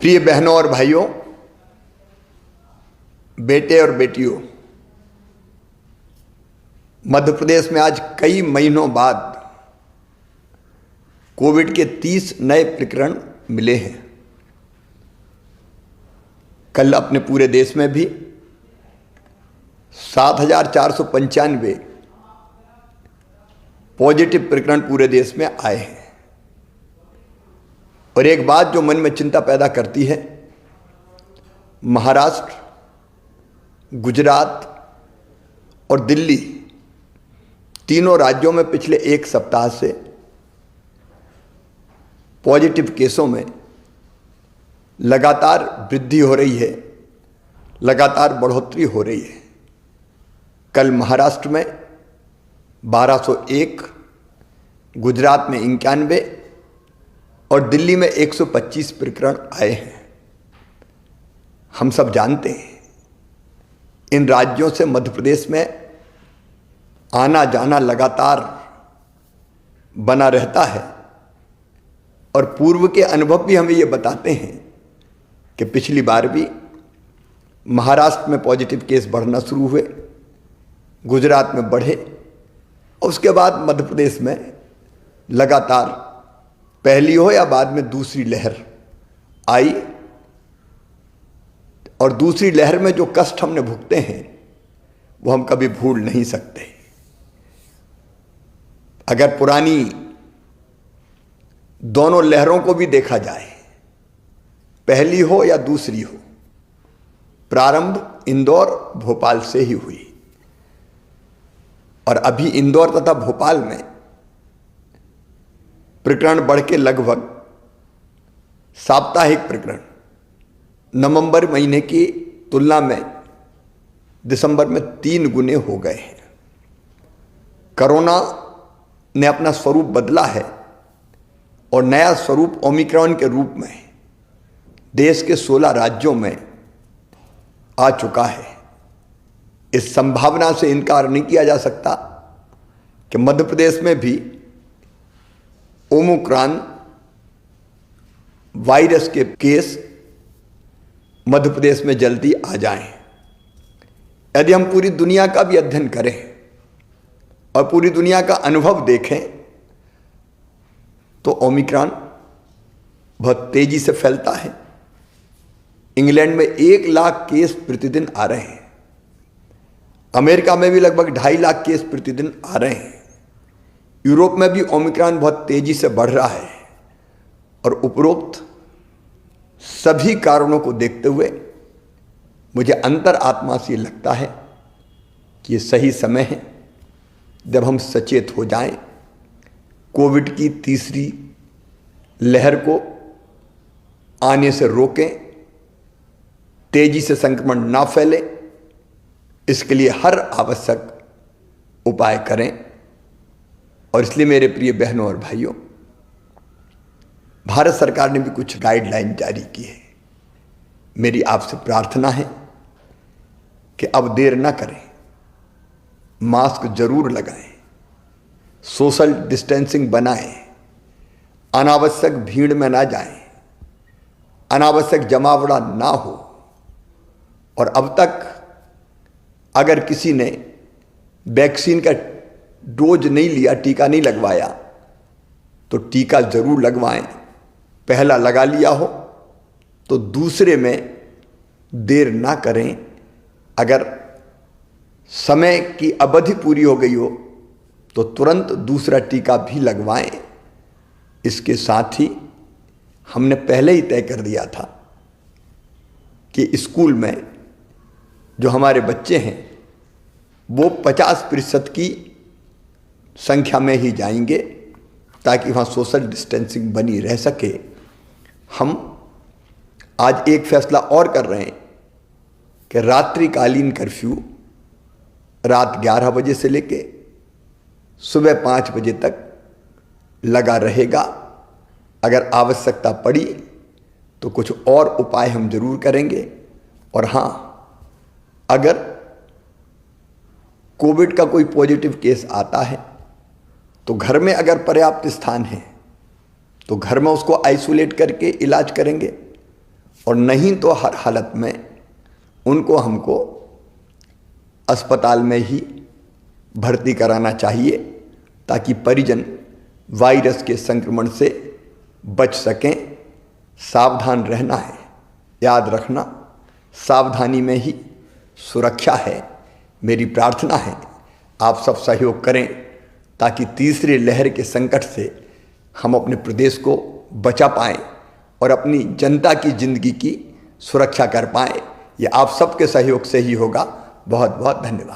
प्रिय बहनों और भाइयों, बेटे और बेटियों, मध्य प्रदेश में आज कई महीनों बाद कोविड के 30 नए प्रकरण मिले हैं। कल अपने पूरे देश में भी 7,495 पॉजिटिव प्रकरण पूरे देश में आए हैं। और एक बात जो मन में चिंता पैदा करती है, महाराष्ट्र, गुजरात और दिल्ली तीनों राज्यों में पिछले एक सप्ताह से पॉजिटिव केसों में लगातार वृद्धि हो रही है, लगातार बढ़ोतरी हो रही है। कल महाराष्ट्र में 1201, गुजरात में 91 और दिल्ली में 125 प्रकरण आए हैं। हम सब जानते हैं इन राज्यों से मध्य प्रदेश में आना जाना लगातार बना रहता है और पूर्व के अनुभव भी हमें ये बताते हैं कि पिछली बार भी महाराष्ट्र में पॉजिटिव केस बढ़ना शुरू हुए, गुजरात में बढ़े और उसके बाद मध्य प्रदेश में लगातार पहली हो या बाद में दूसरी लहर आई। और दूसरी लहर में जो कष्ट हमने भुगते हैं वो हम कभी भूल नहीं सकते। अगर पुरानी दोनों लहरों को भी देखा जाए, पहली हो या दूसरी हो, प्रारंभ इंदौर भोपाल से ही हुई और अभी इंदौर तथा भोपाल में प्रकरण बढ़ के लगभग साप्ताहिक प्रकरण नवंबर महीने की तुलना में दिसंबर में 3 गुने हो गए हैं। कोरोना ने अपना स्वरूप बदला है और नया स्वरूप ओमिक्रॉन के रूप में देश के 16 राज्यों में आ चुका है। इस संभावना से इनकार नहीं किया जा सकता कि मध्य प्रदेश में भी ओमिक्रॉन वायरस के केस मध्य प्रदेश में जल्दी आ जाएं। यदि हम पूरी दुनिया का भी अध्ययन करें और पूरी दुनिया का अनुभव देखें तो ओमिक्रॉन बहुत तेजी से फैलता है। इंग्लैंड में 1 लाख केस प्रतिदिन आ रहे हैं। अमेरिका में भी लगभग 2.5 लाख केस प्रतिदिन आ रहे हैं। यूरोप में भी ओमिक्रॉन बहुत तेजी से बढ़ रहा है और उपरोक्त सभी कारणों को देखते हुए मुझे अंतर आत्मा से लगता है कि ये सही समय है जब हम सचेत हो जाएं, कोविड की तीसरी लहर को आने से रोकें, तेजी से संक्रमण ना फैले, इसके लिए हर आवश्यक उपाय करें। और इसलिए मेरे प्रिय बहनों और भाइयों, भारत सरकार ने भी कुछ गाइडलाइन जारी की है। मेरी आपसे प्रार्थना है कि अब देर ना करें, मास्क जरूर लगाएं, सोशल डिस्टेंसिंग बनाएं, अनावश्यक भीड़ में ना जाएं, अनावश्यक जमावड़ा ना हो। और अब तक अगर किसी ने वैक्सीन का डोज नहीं लिया, टीका नहीं लगवाया, तो टीका जरूर लगवाएं। पहला लगा लिया हो तो दूसरे में देर ना करें। अगर समय की अवधि पूरी हो गई हो तो तुरंत दूसरा टीका भी लगवाएं। इसके साथ ही हमने पहले ही तय कर दिया था कि स्कूल में जो हमारे बच्चे हैं वो 50% की संख्या में ही जाएंगे ताकि वहाँ सोशल डिस्टेंसिंग बनी रह सके। हम आज एक फैसला और कर रहे हैं कि रात्रिकालीन कर्फ्यू रात 11 बजे से लेके सुबह 5 बजे तक लगा रहेगा। अगर आवश्यकता पड़ी तो कुछ और उपाय हम जरूर करेंगे। और हाँ, अगर कोविड का कोई पॉजिटिव केस आता है तो घर में अगर पर्याप्त स्थान है तो घर में उसको आइसोलेट करके इलाज करेंगे। और नहीं तो हर हालत में हमको अस्पताल में ही भर्ती कराना चाहिए, ताकि परिजन वायरस के संक्रमण से बच सकें। सावधान रहना है, याद रखना सावधानी में ही सुरक्षा है। मेरी प्रार्थना है आप सब सहयोग करें, ताकि तीसरी लहर के संकट से हम अपने प्रदेश को बचा पाएं और अपनी जनता की जिंदगी की सुरक्षा कर पाएं। यह आप सबके सहयोग से ही होगा। बहुत बहुत धन्यवाद।